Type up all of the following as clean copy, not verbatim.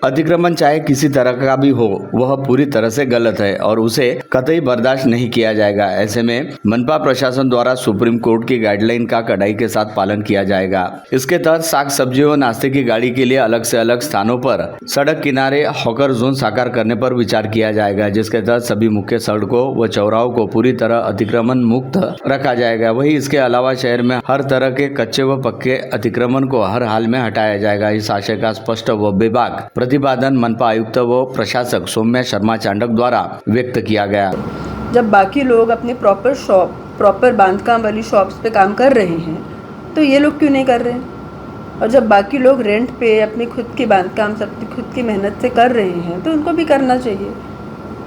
अतिक्रमण चाहे किसी तरह का भी हो, वह पूरी तरह से गलत है और उसे कतई बर्दाश्त नहीं किया जाएगा। ऐसे में मनपा प्रशासन द्वारा सुप्रीम कोर्ट की गाइडलाइन का कड़ाई के साथ पालन किया जाएगा। इसके तहत साग सब्जी व नाश्ते की गाड़ी के लिए अलग से अलग स्थानों पर सड़क किनारे हॉकर जोन साकार करने पर विचार किया जाएगा, जिसके तहत सभी मुख्य सड़कों व चौराहों को पूरी तरह अतिक्रमण मुक्त रखा जाएगा। वहीं इसके अलावा शहर में हर तरह के कच्चे व पक्के अतिक्रमण को हर हाल में हटाया जाएगा। इस आशय का स्पष्ट व बेबाक प्रतिपादन मनपा आयुक्त व प्रशासक सौम्या शर्मा चांडक द्वारा व्यक्त किया गया। जब बाकी लोग अपने प्रॉपर बांधकाम वाली शॉप्स पे काम कर रहे हैं तो ये लोग क्यों नहीं कर रहे हैं? और जब बाकी लोग रेंट पे अपनी खुद की बांधकाम सब खुद की मेहनत से कर रहे हैं तो उनको भी करना चाहिए,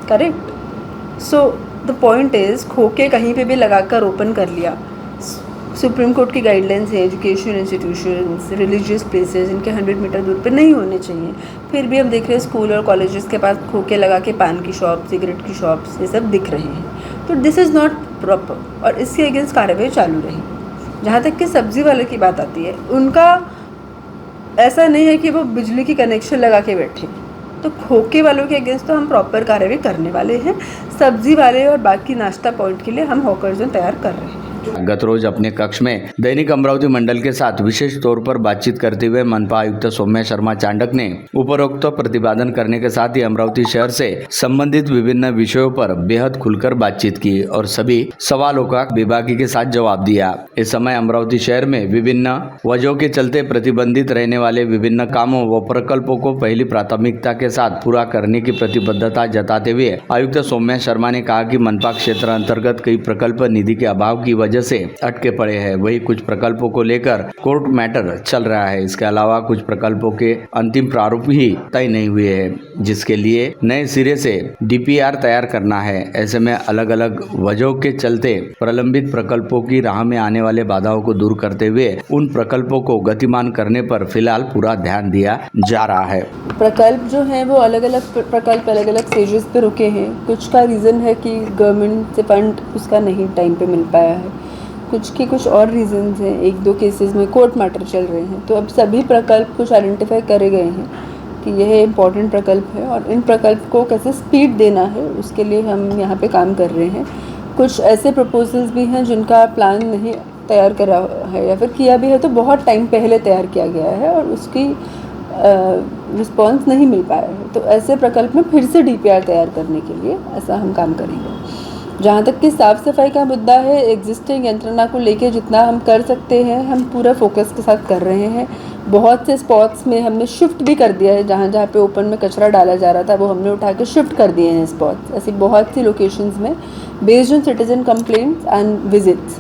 correct? So the point is, खोके कहीं पे भी लगाकर ओपन कर लिया। सुप्रीम कोर्ट की गाइडलाइंस है, एजुकेशन इंस्टीट्यूशंस, रिलीजियस प्लेसेस इनके 100 मीटर दूर पे नहीं होने चाहिए। फिर भी हम देख रहे हैं स्कूल और कॉलेजेस के पास खोके लगा के पान की शॉप, सिगरेट की शॉप्स ये सब दिख रहे हैं। तो दिस इज़ नॉट प्रॉपर और इसके अगेंस्ट कार्रवाई चालू रही। जहाँ तक कि सब्ज़ी वाले की बात आती है, उनका ऐसा नहीं है कि वो बिजली की कनेक्शन लगा के बैठे, तो खोके वालों के अगेंस्ट तो हम प्रॉपर कार्रवाई करने वाले हैं। सब्जी वाले और बाकी नाश्ता पॉइंट के लिए हम हॉकर जोन तैयार कर रहे हैं। गत रोज अपने कक्ष में दैनिक अमरावती मंडल के साथ विशेष तौर पर बातचीत करते हुए मनपा आयुक्त सौम्या शर्मा चांडक ने उपरोक्त प्रतिपादन करने के साथ ही अमरावती शहर से संबंधित विभिन्न विषयों पर बेहद खुलकर बातचीत की और सभी सवालों का बेबाकी के साथ जवाब दिया। इस समय अमरावती शहर में विभिन्न वजहों के चलते प्रतिबंधित रहने वाले विभिन्न कामों व प्रकल्पों को पहली प्राथमिकता के साथ पूरा करने की प्रतिबद्धता जताते हुए आयुक्त सौम्या शर्मा ने कहा कि मनपा क्षेत्र अंतर्गत कई प्रकल्प निधि के अभाव की वजह से अटके पड़े हैं। वही कुछ प्रकल्पों को लेकर कोर्ट मैटर चल रहा है। इसके अलावा कुछ प्रकल्पों के अंतिम प्रारूप ही तय नहीं हुए हैं, जिसके लिए नए सिरे से डीपीआर तैयार करना है। ऐसे में अलग अलग वजहों के चलते प्रलंबित प्रकल्पों की राह में आने वाले बाधाओं को दूर करते हुए उन प्रकल्पों को गतिमान करने पर फिलहाल पूरा ध्यान दिया जा रहा है। प्रकल्प जो है वो अलग अलग प्रकल्प अलग अलग स्टेजेस पे रुके हैं। कुछ का रीज़न है कि गवर्नमेंट से फंड उसका नहीं टाइम पे मिल पाया है, कुछ के कुछ और रीजंस हैं। एक दो केसेस में कोर्ट मैटर चल रहे हैं। तो अब सभी प्रकल्प कुछ आइडेंटिफाई करे गए हैं कि यह इम्पॉर्टेंट प्रकल्प है और इन प्रकल्प को कैसे स्पीड देना है उसके लिए हम यहाँ पे काम कर रहे हैं। कुछ ऐसे प्रपोजल्स भी हैं जिनका प्लान नहीं तैयार करा है या फिर किया भी है तो बहुत टाइम पहले तैयार किया गया है और उसकी रिस्पॉन्स नहीं मिल पाया है। तो ऐसे प्रकल्प में फिर से डीपीआर तैयार करने के लिए ऐसा हम काम करेंगे। जहाँ तक कि साफ़ सफाई का मुद्दा है, एग्जिस्टिंग यंत्रणा को लेके जितना हम कर सकते हैं हम पूरा फोकस के साथ कर रहे हैं। बहुत से स्पॉट्स में हमने शिफ्ट भी कर दिया है। जहाँ जहाँ पे ओपन में कचरा डाला जा रहा था वो हमने उठा के शिफ्ट कर दिए हैं स्पॉट्स। ऐसी बहुत सी लोकेशंस में based on citizen complaints and visits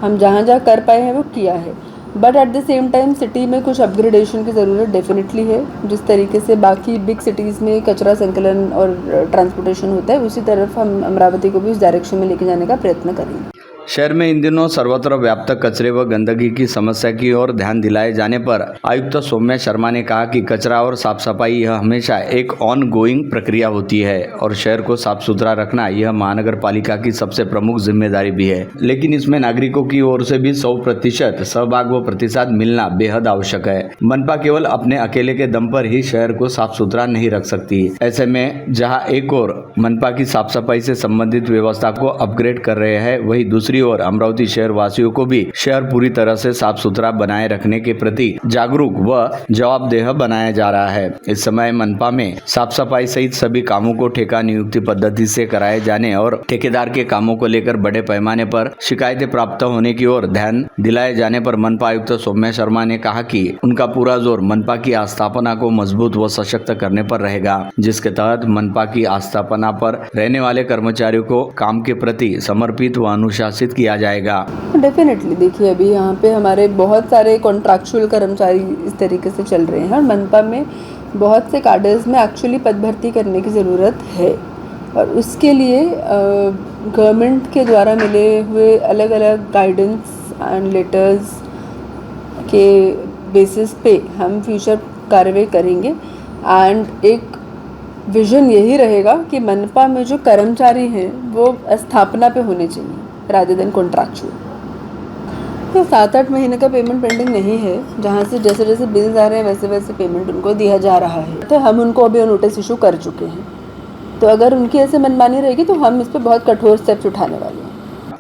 हम जहाँ जहाँ कर पाए हैं वो किया है। But at the same time city में कुछ अपग्रेडेशन की ज़रूरत डेफिनेटली है। जिस तरीके से बाकी बिग सिटीज़ में कचरा संकलन और ट्रांसपोर्टेशन होता है उसी तरफ हम अमरावती को भी उस डायरेक्शन में लेके जाने का प्रयत्न करेंगे। शहर में इन दिनों सर्वत्र व्याप्त कचरे व गंदगी की समस्या की ओर ध्यान दिलाए जाने पर आयुक्त सौम्या शर्मा ने कहा कि कचरा और साफ सफाई यह हमेशा एक ऑन गोइंग प्रक्रिया होती है और शहर को साफ सुथरा रखना यह महानगर पालिका की सबसे प्रमुख जिम्मेदारी भी है। लेकिन इसमें नागरिकों की ओर से भी 100% सहभाग व प्रतिसाद मिलना बेहद आवश्यक है। मनपा केवल अपने अकेले के दम पर ही शहर को साफ सुथरा नहीं रख सकती। ऐसे में जहाँ एक और मनपा की साफ सफाई से संबंधित व्यवस्था को अपग्रेड कर रहे हैं, वही दूसरी और अमरावती शहर वासियों को भी शहर पूरी तरह से साफ सुथरा बनाए रखने के प्रति जागरूक व जवाबदेह बनाया जा रहा है। इस समय मनपा में साफ सफाई सहित सभी कामों को ठेका नियुक्ति पद्धति से कराए जाने और ठेकेदार के कामों को लेकर बड़े पैमाने पर शिकायतें प्राप्त होने की ओर ध्यान दिलाए जाने पर मनपा आयुक्त सौम्या शर्मा ने कहा कि उनका पूरा जोर मनपा की आस्थापना को मजबूत व सशक्त करने पर रहेगा, जिसके तहत मनपा की आस्थापना पर रहने वाले कर्मचारियों को काम के प्रति समर्पित व अनुशासित किया जाएगा। डेफिनेटली देखिए अभी यहाँ पे हमारे बहुत सारे कॉन्ट्रैक्चुअल कर्मचारी इस तरीके से चल रहे हैं और मनपा में बहुत से कार्डर्स में एक्चुअली पद भर्ती करने की ज़रूरत है और उसके लिए गवर्नमेंट के द्वारा मिले हुए अलग अलग गाइडेंस एंड लेटर्स के बेसिस पे हम फ्यूचर कार्रवाई करेंगे। एंड एक विज़न यही रहेगा कि मनपा में जो कर्मचारी हैं वो स्थापना पे होने चाहिए rather than contractual। तो 7-8 महीने का पेमेंट पेंडिंग नहीं है, जहाँ से जैसे जैसे बिल्स आ रहे हैं वैसे वैसे पेमेंट उनको दिया जा रहा है। तो हम उनको अभी नोटिस इशू कर चुके हैं, तो अगर उनकी ऐसे मनमानी रहेगी तो हम इस पर बहुत कठोर स्टेप्स उठाने वाले हैं।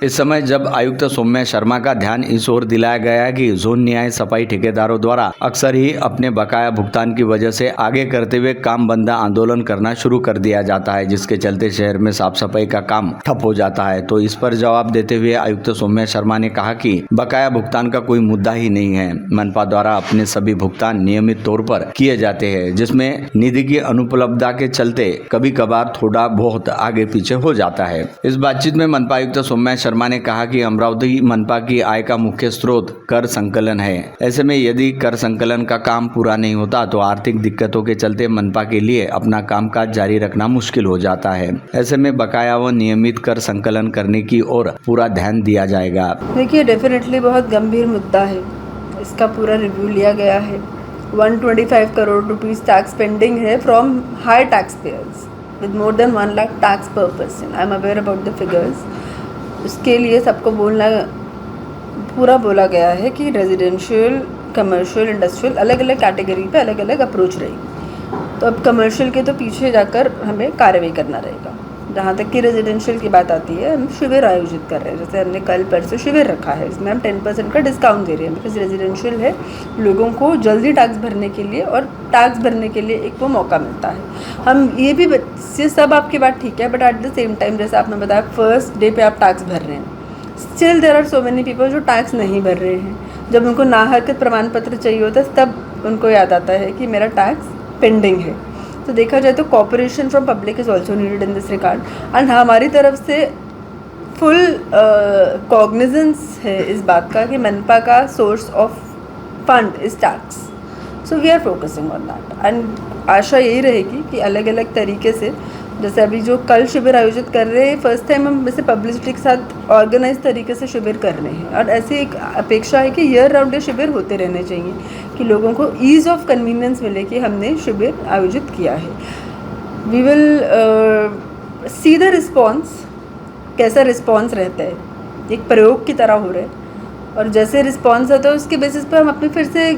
इस समय जब आयुक्त सौम्या शर्मा का ध्यान इस ओर दिलाया गया है कि जोन न्याय सफाई ठेकेदारों द्वारा अक्सर ही अपने बकाया भुगतान की वजह से आगे करते हुए काम बंदा आंदोलन करना शुरू कर दिया जाता है, जिसके चलते शहर में साफ सफाई का काम ठप हो जाता है। तो इस पर जवाब देते हुए आयुक्त सौम्या शर्मा ने कहा कि बकाया भुगतान का कोई मुद्दा ही नहीं है। मनपा द्वारा अपने सभी भुगतान नियमित तौर पर किए जाते हैं, जिसमें निधि की अनुपलब्धता के चलते कभी कभार थोड़ा बहुत आगे पीछे हो जाता है। इस बातचीत में मनपा आयुक्त सौम्या शर्मा ने कहा कि अमरावती मनपा की आय का मुख्य स्रोत कर संकलन है। ऐसे में यदि कर संकलन का काम पूरा नहीं होता तो आर्थिक दिक्कतों के चलते मनपा के लिए अपना कामकाज जारी रखना मुश्किल हो जाता है। ऐसे में बकाया व नियमित कर संकलन करने की ओर पूरा ध्यान दिया जाएगा। देखिए, डेफिनेटली बहुत गंभीर मुद्दा है, इसका पूरा रिव्यू लिया गया है। 125 करोड़ रुपीस टैक्स पेंडिंग है from high tax payers with more than 1 lakh tax per person. I am aware about the figures. उसके लिए सबको पूरा बोला गया है कि रेजिडेंशियल, कमर्शियल, इंडस्ट्रियल अलग अलग कैटेगरी पे अलग अलग अप्रोच रहेगी। तो अब कमर्शियल के तो पीछे जाकर हमें कार्रवाई करना रहेगा। जहाँ तक कि रेजिडेंशियल की बात आती है, हम शिविर आयोजित कर रहे हैं। जैसे हमने कल परसों शिविर रखा है, इसमें हम 10% का डिस्काउंट दे रहे हैं, बिकॉज रेजिडेंशियल है, लोगों को जल्दी टैक्स भरने के लिए और टैक्स भरने के लिए एक वो मौका मिलता है। हम ये भी, ये सब आपकी बात ठीक है, but at the same time जैसे आपने बताया फर्स्ट डे पे आप टैक्स भर रहे हैं, still there are so many people जो टैक्स नहीं भर रहे हैं। जब उनको नाहरकत प्रमाण पत्र चाहिए होता है तब उनको याद आता है कि मेरा टैक्स पेंडिंग है। तो देखा जाए तो cooperation from public is also needed in this regard, and हमारी तरफ से फुल कॉग्निजेंस है इस बात का कि मनपा का source of fund is tax, so we are focusing on that. And आशा यही रहेगी कि अलग अलग तरीके से, जैसे अभी जो कल शिविर आयोजित कर रहे हैं, फर्स्ट टाइम हम वैसे पब्लिसिटी के साथ ऑर्गेनाइज तरीके से शिविर कर रहे हैं, और ऐसी एक अपेक्षा है कि ईयर राउंड ये शिविर होते रहने चाहिए कि लोगों को ईज़ ऑफ कन्वीनियंस मिले कि हमने शिविर आयोजित किया है। We will see the response, कैसा रिस्पॉन्स रहता है, एक प्रयोग की तरह हो रहा है, और जैसे रिस्पॉन्स आता है उसके बेसिस पर हम अपने फिर से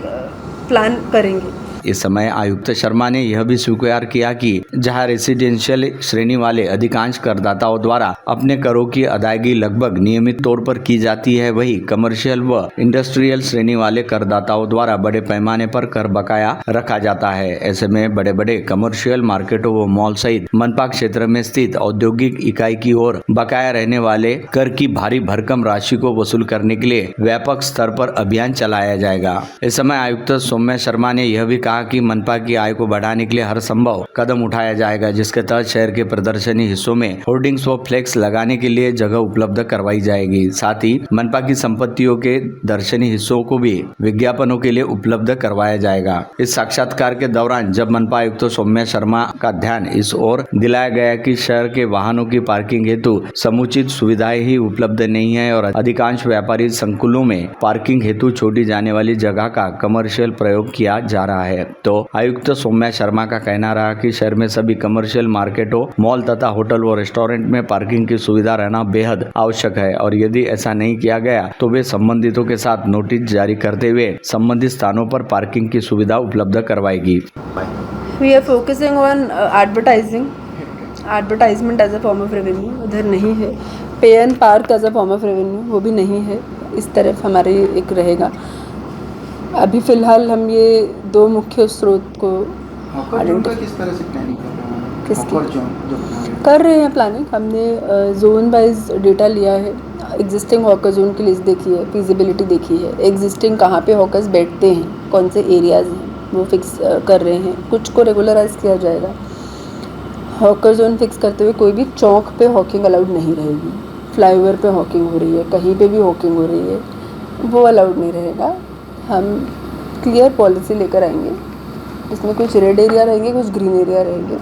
प्लान करेंगे। इस समय आयुक्त शर्मा ने यह भी स्वीकार किया कि जहां रेसिडेंशियल श्रेणी वाले अधिकांश करदाताओं द्वारा अपने करों की अदायगी लगभग नियमित तौर पर की जाती है, वही कमर्शियल व इंडस्ट्रियल श्रेणी वाले करदाताओं द्वारा बड़े पैमाने पर कर बकाया रखा जाता है। ऐसे में बड़े बड़े कमर्शियल मार्केटों व मॉल सहित मनपा क्षेत्र में स्थित औद्योगिक इकाई की ओर बकाया रहने वाले कर की भारी भरकम राशि को वसूल करने के लिए व्यापक स्तर पर अभियान चलाया जाएगा। इस समय आयुक्त सौम्या शर्मा ने यह भी कहा कि मनपा की आय को बढ़ाने के लिए हर संभव कदम उठाया जाएगा, जिसके तहत शहर के प्रदर्शनी हिस्सों में होर्डिंग्स व फ्लेक्स लगाने के लिए जगह उपलब्ध करवाई जाएगी। साथ ही मनपा की संपत्तियों के दर्शनी हिस्सों को भी विज्ञापनों के लिए उपलब्ध करवाया जाएगा। इस साक्षात्कार के दौरान जब मनपा आयुक्त सौम्या शर्मा का ध्यान इस ओर दिलाया गया कि शहर के वाहनों की पार्किंग हेतु समुचित सुविधाएं ही उपलब्ध नहीं है और अधिकांश व्यापारी संकुलों में पार्किंग हेतु छोड़ी जाने वाली जगह का कमर्शियल प्रयोग किया जा रहा है, तो आयुक्त सौम्या शर्मा का कहना रहा कि शहर में सभी कमर्शियल मार्केटों, मॉल तथा होटल व रेस्टोरेंट में पार्किंग की सुविधा रहना बेहद आवश्यक है, और यदि ऐसा नहीं किया गया तो वे संबंधितों के साथ नोटिस जारी करते हुए संबंधित स्थानों पर पार्किंग की सुविधा उपलब्ध करवाएगी। We are focusing on advertisement as a form of revenue, उधर नहीं है। Pay and park as a form of revenue, वो भी नहीं है। इस तरफ हमारे एक रहेगा। अभी फिलहाल हम ये दो मुख्य स्रोत को किस तरह से प्लानिंग कर रहे हैं प्लानिंग। हमने जोन वाइज डेटा लिया है, एग्जिस्टिंग हॉकर जोन की लिस्ट देखी है, फिजिबिलिटी देखी है, एग्जिस्टिंग कहाँ पे हॉकर्स बैठते हैं, कौन से एरियाज हैं वो फिक्स कर रहे हैं। कुछ को रेगुलराइज किया जाएगा। हॉकर जोन फिक्स करते हुए कोई भी चौक पे हॉकिंग अलाउड नहीं रहेगी। फ्लाईओवर पे हॉकिंग हो रही है, कहीं पे भी हॉकिंग हो रही है, वो अलाउड नहीं रहेगा। हम क्लियर पॉलिसी लेकर आएंगे जिसमें कुछ रेड एरिया रहेंगे, कुछ ग्रीन एरिया रहेंगे।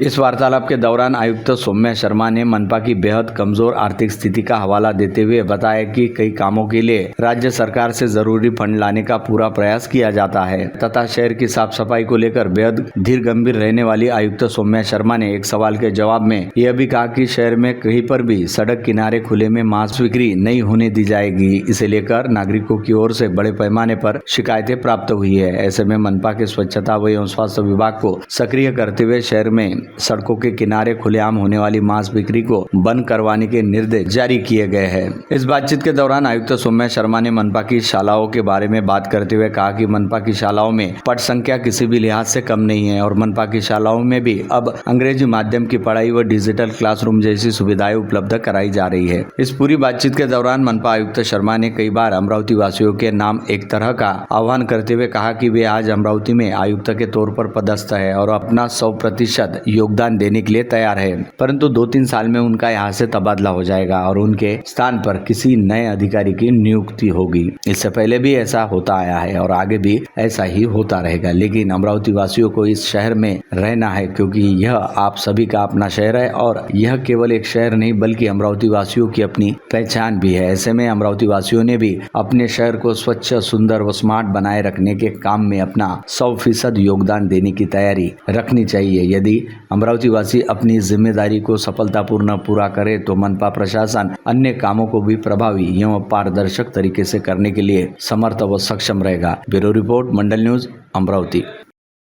इस वार्तालाप के दौरान आयुक्त सौम्या शर्मा ने मनपा की बेहद कमजोर आर्थिक स्थिति का हवाला देते हुए बताया कि कई कामों के लिए राज्य सरकार से जरूरी फंड लाने का पूरा प्रयास किया जाता है तथा शहर की साफ सफाई को लेकर बेहद धीर गंभीर रहने वाली आयुक्त सौम्या शर्मा ने एक सवाल के जवाब में यह भी कहा कि शहर में कहीं पर भी सड़क किनारे खुले में मांस बिक्री नहीं होने दी जाएगी। इसे लेकर नागरिकों की ओर से बड़े पैमाने पर शिकायतें प्राप्त हुई है। ऐसे में मनपा के स्वच्छता एवं स्वास्थ्य विभाग को सक्रिय करते हुए शहर में सड़कों के किनारे खुलेआम होने वाली मांस बिक्री को बंद करवाने के निर्देश जारी किए गए हैं। इस बातचीत के दौरान आयुक्त सौम्या शर्मा ने मनपा की शालाओं के बारे में बात करते हुए कहा कि मनपा की शालाओं में पट संख्या किसी भी लिहाज से कम नहीं है और मनपा की शालाओं में भी अब अंग्रेजी माध्यम की पढ़ाई व डिजिटल क्लासरूम जैसी सुविधाएं उपलब्ध कराई जा रही है। इस पूरी बातचीत के दौरान मनपा आयुक्त शर्मा ने कई बार अमरावती वासियों के नाम एक तरह का आह्वान करते हुए कहा कि वे आज अमरावती में आयुक्त के तौर पर पदस्थ है और अपना 100% योगदान देने के लिए तैयार है, परंतु 2-3 साल में उनका यहाँ से तबादला हो जाएगा और उनके स्थान पर किसी नए अधिकारी की नियुक्ति होगी। इससे पहले भी ऐसा होता आया है और आगे भी ऐसा ही होता रहेगा, लेकिन अमरावती वासियों को इस शहर में रहना है क्योंकि यह आप सभी का अपना शहर है और यह केवल एक शहर नहीं बल्कि अमरावती वासियों की अपनी पहचान भी है। ऐसे में अमरावती वासियों ने भी अपने शहर को स्वच्छ, सुंदर व स्मार्ट बनाए रखने के काम में अपना 100% योगदान देने की तैयारी रखनी चाहिए। यदि अमरावती वासी अपनी जिम्मेदारी को सफलतापूर्ण पूरा करे तो मनपा प्रशासन अन्य कामों को भी प्रभावी एवं पारदर्शक तरीके से करने के लिए समर्थ व सक्षम रहेगा। ब्यूरो रिपोर्ट, मंडल न्यूज, अमरावती।